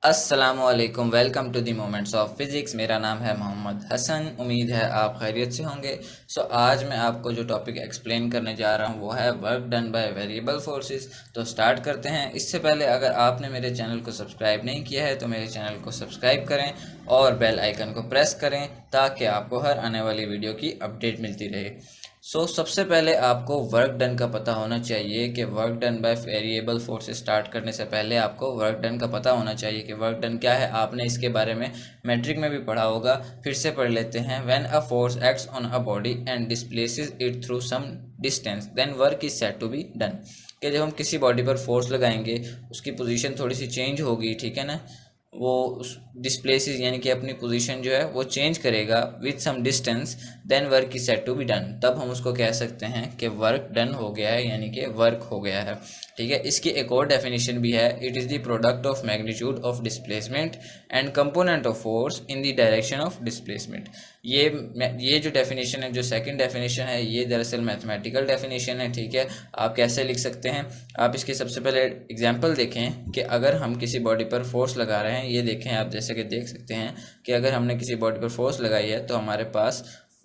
अस्सलामुअलैकुम, welcome to the moments of physics. मेरा नाम है मोहम्मद हसन। उम्मीद है आप खैरियत से होंगे। आज मैं आपको जो टॉपिक एक्सप्लेन करने जा रहा हूँ वो है work done by variable forces. तो स्टार्ट करते हैं। इससे पहले अगर आपने मेरे चैनल को सब्सक्राइब नहीं किया है तो मेरे चैनल को सब्सक्राइब करें और बेल आइकन को प्रेस करें ताकि आपको हर आने वाली वीडियो की अपडेट मिलती रहे। सबसे पहले आपको वर्क डन का पता होना चाहिए कि work done by variable force start करने से पहले आपको वर्क डन का पता होना चाहिए कि वर्क डन क्या है। आपने इसके बारे में मैट्रिक में भी पढ़ा होगा। फिर से पढ़ लेते हैं। When a force acts on a body and displaces it through some distance then work is said to be done. कि जब हम किसी बॉडी पर फोर्स लगाएंगे उसकी पोजीशन थोड़ी सी चेंज होगी, ठीक है ना। वो उस डिस्प्लेसेस यानी कि अपनी पोजीशन जो है वो चेंज करेगा with some distance, then work is said to be done. तब हम उसको कह सकते हैं कि वर्क डन हो गया है, यानी कि वर्क हो गया है। ठीक है। इसकी एक और डेफिनेशन भी है। It is the product of magnitude of displacement and component of force in the direction of displacement. ये जो डेफिनेशन है, जो सेकंड डेफिनेशन है, ये दरअसल मैथमेटिकल डेफिनेशन है। ठीक है। आप कैसे लिख सकते हैं? आप इसके सबसे पहले एग्जांपल देखें कि अगर हम किसी बॉडी पर फोर्स लगा रहे हैं, ये देखें आप, जैसे कि देख सकते हैं कि अगर हमने किसी बॉडी पर फोर्स लगाई है तो हमारे पास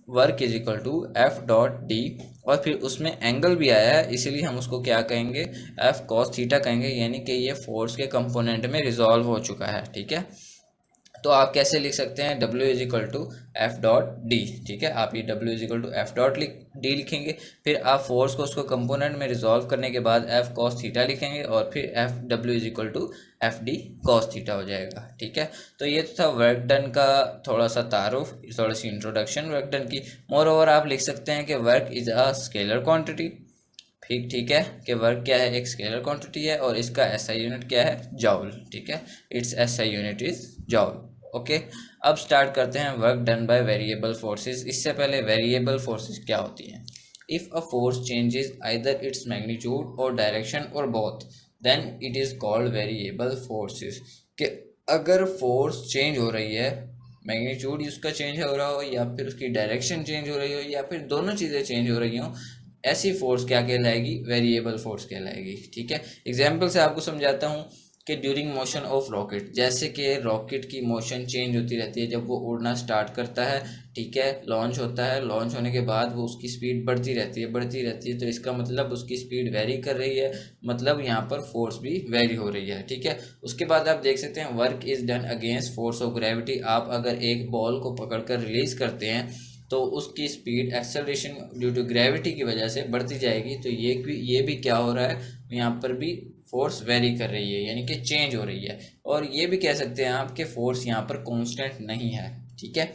work is equal to F dot d, और फिर उसमें एंगल भी आया है, इसीलिए हम उसको क्या कहेंगे? एफ कॉस थीटा कहेंगे। यानी कि ये फोर्स के कंपोनेंट में रिजॉल्व हो चुका है। ठीक है। तो आप कैसे लिख सकते हैं? W is equal to F dot D. ठीक है। आप ये W is equal to F dot D लिखेंगे। फिर आप फोर्स को उसको कंपोनेंट में रिजॉल्व करने के बाद एफ कॉस थीटा लिखेंगे और फिर F W is equal to F D cos theta हो जाएगा। ठीक है। तो ये था वर्क डन का थोड़ा सा तारुफ, थोड़ी सी इंट्रोडक्शन वर्क डन की। मोर ओवर आप लिख सकते हैं कि work is a scalar quantity. ठीक है कि वर्क क्या है? एक स्केलर क्वांटिटी है और इसका एसआई यूनिट क्या है? जॉउल। ठीक है। It's SI unit is joule. Okay. अब स्टार्ट करते हैं work done by variable forces. इससे पहले वेरिएबल फोर्सेस क्या होती हैं? If a force changes either its magnitude और डायरेक्शन और both then it is called variable forces. कि अगर फोर्स चेंज हो रही है, मैग्नीट्यूड उसका चेंज हो रहा हो या फिर उसकी डायरेक्शन चेंज हो रही हो या फिर दोनों चीज़ें चेंज हो रही हो, ऐसी फोर्स क्या कहलाएगी? वेरिएबल फोर्स कहलाएगी। ठीक है। एग्जाम्पल से आपको समझाता हूँ कि ड्यूरिंग मोशन ऑफ रॉकेट, जैसे कि रॉकेट की मोशन चेंज होती रहती है जब वो उड़ना स्टार्ट करता है। ठीक है। लॉन्च होता है, लॉन्च होने के बाद वो उसकी स्पीड बढ़ती रहती है, बढ़ती रहती है। तो इसका मतलब उसकी स्पीड वेरी कर रही है, मतलब यहाँ पर फोर्स भी वेरी हो रही है। ठीक है। उसके बाद आप देख सकते हैं work is done against force of gravity. आप अगर एक बॉल को पकड़कर रिलीज करते हैं तो उसकी speed acceleration due to gravity की वजह से बढ़ती जाएगी। तो ये भी क्या हो रहा है? यहाँ पर भी फोर्स वेरी कर रही है, यानी कि चेंज हो रही है। और ये भी कह सकते हैं आप कि फोर्स यहाँ पर कांस्टेंट नहीं है। ठीक है।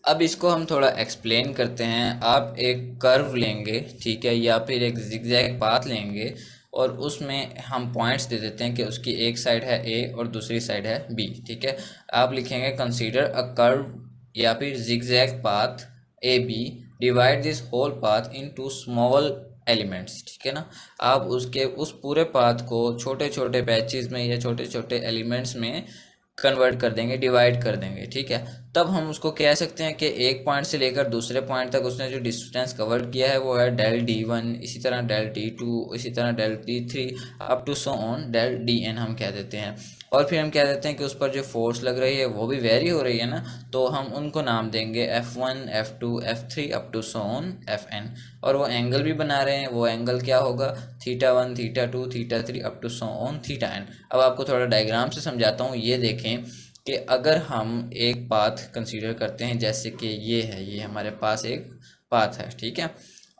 अब इसको हम थोड़ा एक्सप्लेन करते हैं। आप एक कर्व लेंगे, ठीक है, या फिर एक जिगजैग पाथ लेंगे और उसमें हम पॉइंट्स दे देते हैं कि उसकी एक साइड है ए और दूसरी साइड है बी। ठीक है। आप लिखेंगे कंसीडर अ कर्व या फिर zigzag path A B, divide this whole path into small elements. ठीक है ना। आप उसके उस पूरे पाथ को छोटे छोटे पैचेस में या छोटे छोटे एलिमेंट्स में कन्वर्ट कर देंगे, डिवाइड कर देंगे। ठीक है। तब हम उसको कह सकते हैं कि एक पॉइंट से लेकर दूसरे पॉइंट तक उसने जो डिस्टेंस कवर किया है वो है डेल D1, इसी तरह डेल D2, इसी तरह del D3 up to so on del DN हम कह देते हैं। और फिर हम कह देते हैं कि उस पर जो फोर्स लग रही है वो भी वेरी हो रही है ना, तो हम उनको नाम देंगे F1, F2, F3 up to so on FN। और वो एंगल भी बना रहे हैं, वो एंगल क्या होगा? θ1, θ2, θ3 up to so on θN। अब आपको थोड़ा डायग्राम से समझाता हूँ। ये देखें कि अगर हम एक पाथ कंसीडर करते हैं, जैसे कि ये है, ये हमारे पास एक पाथ है। ठीक है।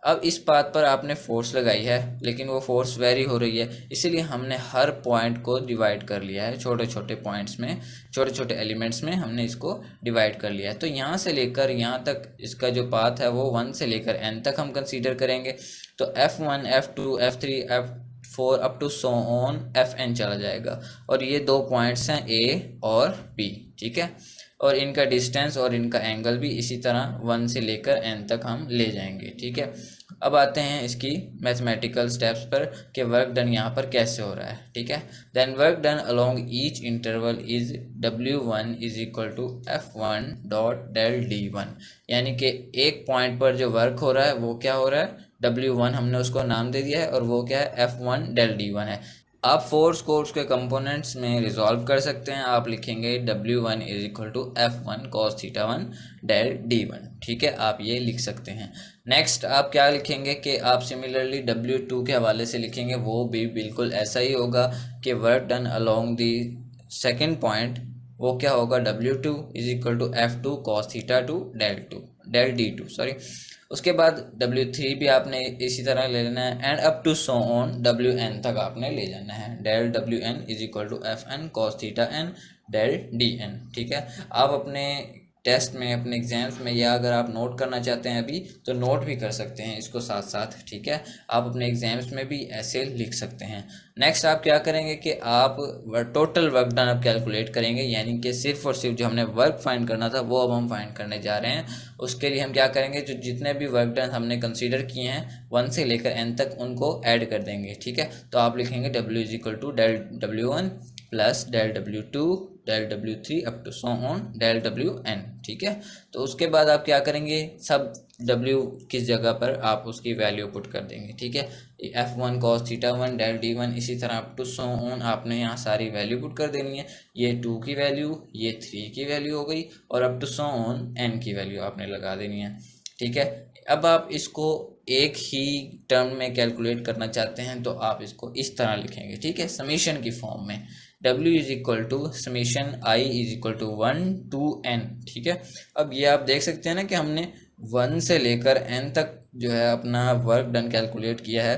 अब इस पाथ पर आपने फोर्स लगाई है लेकिन वो फोर्स वेरी हो रही है, इसीलिए हमने हर पॉइंट को डिवाइड कर लिया है छोटे छोटे पॉइंट्स में, छोटे छोटे एलिमेंट्स में हमने इसको डिवाइड कर लिया है। तो यहाँ से लेकर यहाँ तक इसका जो पाथ है वो 1 से लेकर n तक हम कंसीडर करेंगे। तो F1, F2, F3, F4 up to so on FN चला जाएगा। और ये दो पॉइंट्स हैं A और B। ठीक है। और इनका डिस्टेंस और इनका एंगल भी इसी तरह 1 से लेकर n तक हम ले जाएंगे, ठीक है। अब आते हैं इसकी मैथमेटिकल स्टेप्स पर कि वर्क डन यहाँ पर कैसे हो रहा है, ठीक है। Then work done along each interval is W1 is equal to F1 dot del D1, यानी कि एक पॉइंट पर जो वर्क हो रहा है वो क्या हो रहा है, W1 हमने उसको नाम दे दिया है और वो क्या है, F1 डेल D1 है। आप फोर्स को उसके कंपोनेंट्स में रिजॉल्व कर सकते हैं। आप लिखेंगे W1 is equal to F1 cos theta 1 del D1, ठीक है, आप ये लिख सकते हैं। नेक्स्ट आप क्या लिखेंगे कि आप सिमिलरली W2 के हवाले से लिखेंगे, वो भी बिल्कुल ऐसा ही होगा कि work done along the second point वो क्या होगा, W2 is equal to F2 cos theta 2 del D2 sorry. उसके बाद W3 भी आपने इसी तरह ले लेना है and up to so on WN तक आपने ले जाना है, del WN is equal to FN cos theta n del DN, ठीक है। आप अपने टेस्ट में, अपने एग्जाम्स में, या अगर आप नोट करना चाहते हैं अभी तो नोट भी कर सकते हैं इसको साथ साथ, ठीक है। आप अपने एग्जाम्स में भी ऐसे लिख सकते हैं। नेक्स्ट आप क्या करेंगे कि आप टोटल वर्क डन आप कैलकुलेट करेंगे, यानी कि सिर्फ और सिर्फ जो हमने वर्क फाइंड करना था वो अब हम फाइंड करने जा रहे हैं। उसके लिए हम क्या करेंगे, जो जितने भी वर्क डन हमने कंसीडर किए हैं 1 से लेकर n तक उनको ऐड कर देंगे, ठीक है। तो आप लिखेंगे W is equal to del W1 plus del W2 del W3 up to so on del WN, ठीक है। तो उसके बाद आप क्या करेंगे, सब W किस जगह पर आप उसकी वैल्यू पुट कर देंगे, ठीक है। F1 cos theta 1 del D1, इसी तरह अप टू सो ऑन आपने यहाँ सारी वैल्यू पुट कर देनी है। ये 2 की वैल्यू, ये 3 की वैल्यू हो गई और up to so on n की वैल्यू आपने लगा देनी है, ठीक है। अब आप इसको एक ही टर्म में कैलकुलेट करना चाहते हैं तो आप इसको इस तरह लिखेंगे, ठीक है, समीशन की फॉर्म में। W is equal to summation I is equal to 1 to n, ठीक है। अब ये आप देख सकते हैं ना कि हमने 1 से लेकर n तक जो है अपना वर्क डन कैलकुलेट किया है।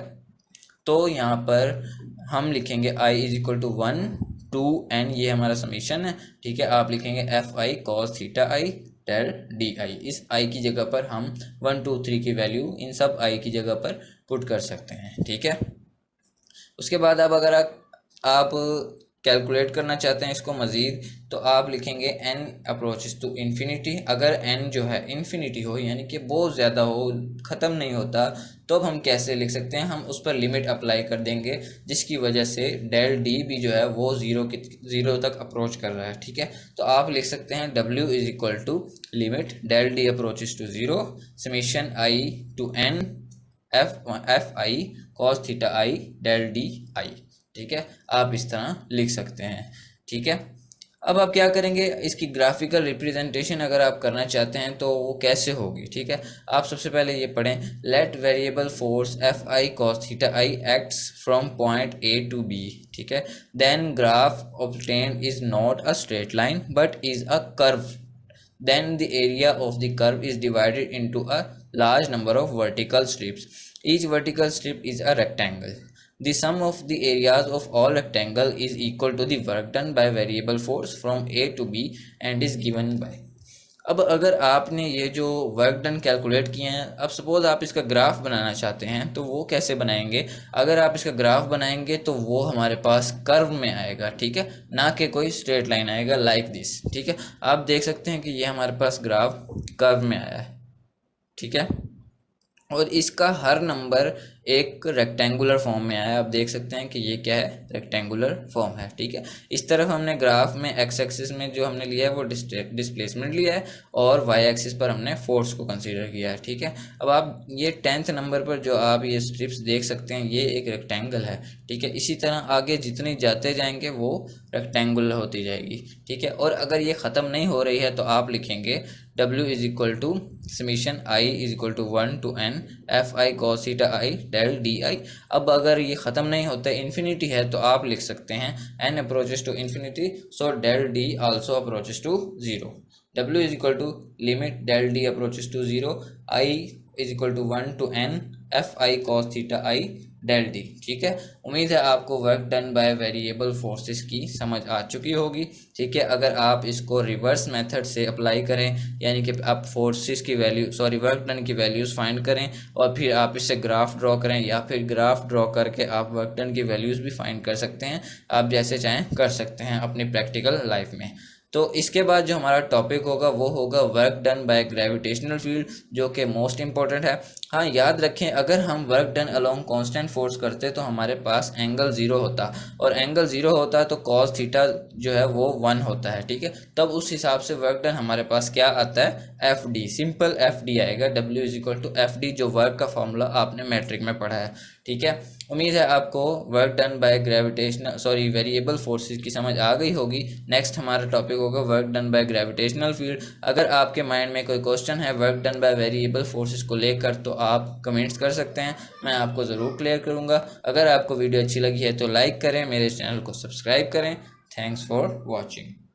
तो यहाँ पर हम लिखेंगे I is equal to 1 to n, ये हमारा समीशन है, ठीक है। आप लिखेंगे Fi cos theta I del DI, इस I की जगह पर हम 1 2 3 की वैल्यू इन सब I की जगह पर पुट कर सकते हैं, ठीक है। उसके बाद अब अगर आप कैलकुलेट करना चाहते हैं इसको मज़ीद, तो आप लिखेंगे n अप्रोचेस टू इन्फिनिटी। अगर n जो है इन्फिनिटी हो, यानी कि बहुत ज़्यादा हो, ख़त्म नहीं होता, तो अब हम कैसे लिख सकते हैं, हम उस पर लिमिट अप्लाई कर देंगे, जिसकी वजह से डेल D भी जो है वो ज़ीरो तक अप्रोच कर रहा है, ठीक है। तो आप लिख सकते हैं W is equal to limit del D approaches to zero summation I to n Fi cos theta I del DI, ठीक है। आप इस तरह लिख सकते हैं, ठीक है। अब आप क्या करेंगे, इसकी ग्राफिकल रिप्रेजेंटेशन अगर आप करना चाहते हैं तो वो कैसे होगी, ठीक है। आप सबसे पहले ये पढ़ें, let variable force Fi cos theta I acts from point A to B, ठीक है। Then graph obtained is not a straight line but is a curve. Then the area of the curve is divided into a large number of vertical strips. Each vertical strip is a rectangle. The sum of the areas of all rectangle is equal to the work done by variable force from A to B and is given by। अब अगर आपने ये जो work done calculate किए हैं, अब suppose आप इसका ग्राफ बनाना चाहते हैं तो वो कैसे बनाएंगे। अगर आप इसका ग्राफ बनाएंगे तो वो हमारे पास कर्व में आएगा, ठीक है, ना कि कोई स्ट्रेट लाइन आएगा लाइक दिस, ठीक है। आप देख सकते हैं कि ये हमारे पास ग्राफ कर्व में आया है, ठीक है, और इसका हर नंबर एक रेक्टेंगुलर फॉर्म में आया है। आप देख सकते हैं कि ये क्या है, रेक्टेंगुलर फॉर्म है, ठीक है। इस तरफ हमने ग्राफ में एक्स एक्सिस में जो हमने लिया है वो डिस्प्लेसमेंट लिया है और वाई एक्सिस पर हमने फोर्स को कंसीडर किया है, ठीक है। अब आप ये 10th नंबर पर जो आप ये स्ट्रिप्स देख सकते हैं, ये एक रेक्टेंगल है, ठीक है। इसी तरह आगे जितनी जाते जाएंगे वो रेक्टेंगुलर होती जाएगी, ठीक है। और अगर ये ख़त्म नहीं हो रही है तो आप लिखेंगे W is equal to summation I is equal to 1 to n Fi cos theta I del DI। अब अगर ये ख़त्म नहीं होता, इन्फिनिटी है, तो आप लिख सकते हैं n approaches to infinity, so del D also approaches to zero. W is equal to limit del D approaches to zero I is equal to 1 to n Fi cos theta I del D, ठीक है। उम्मीद है आपको work done by variable forces की समझ आ चुकी होगी, ठीक है। अगर आप इसको रिवर्स मेथड से अप्लाई करें, यानी कि आप फोर्सेस की वैल्यू वर्क डन की वैल्यूज़ फाइंड करें और फिर आप इससे ग्राफ ड्रॉ करें, या फिर ग्राफ ड्रॉ करके आप वर्क डन की वैल्यूज़ भी फाइंड कर सकते हैं। आप जैसे चाहें कर सकते हैं अपनी प्रैक्टिकल लाइफ में। तो इसके बाद जो हमारा टॉपिक होगा वो होगा work done by gravitational field, जो कि मोस्ट इंपॉर्टेंट है। हाँ, याद रखें, अगर हम work done along constant force करते तो हमारे पास एंगल ज़ीरो होता, और एंगल ज़ीरो होता है तो कॉस थीटा जो है वो 1 होता है, ठीक है। तब उस हिसाब से वर्क डन हमारे पास क्या आता है, f d, simple f d आएगा, डब्ल्यू is equal to F d, जो वर्क का फॉर्मूला आपने मैट्रिक में पढ़ा है, ठीक है। उम्मीद है आपको work done by variable forces की समझ आ गई होगी। नेक्स्ट हमारा टॉपिक होगा work done by gravitational field. अगर आपके माइंड में कोई क्वेश्चन है work done by variable forces को लेकर तो आप कमेंट्स कर सकते हैं, मैं आपको ज़रूर क्लियर करूँगा। अगर आपको वीडियो अच्छी लगी है तो लाइक करें, मेरे चैनल को सब्सक्राइब करें। Thanks for watching.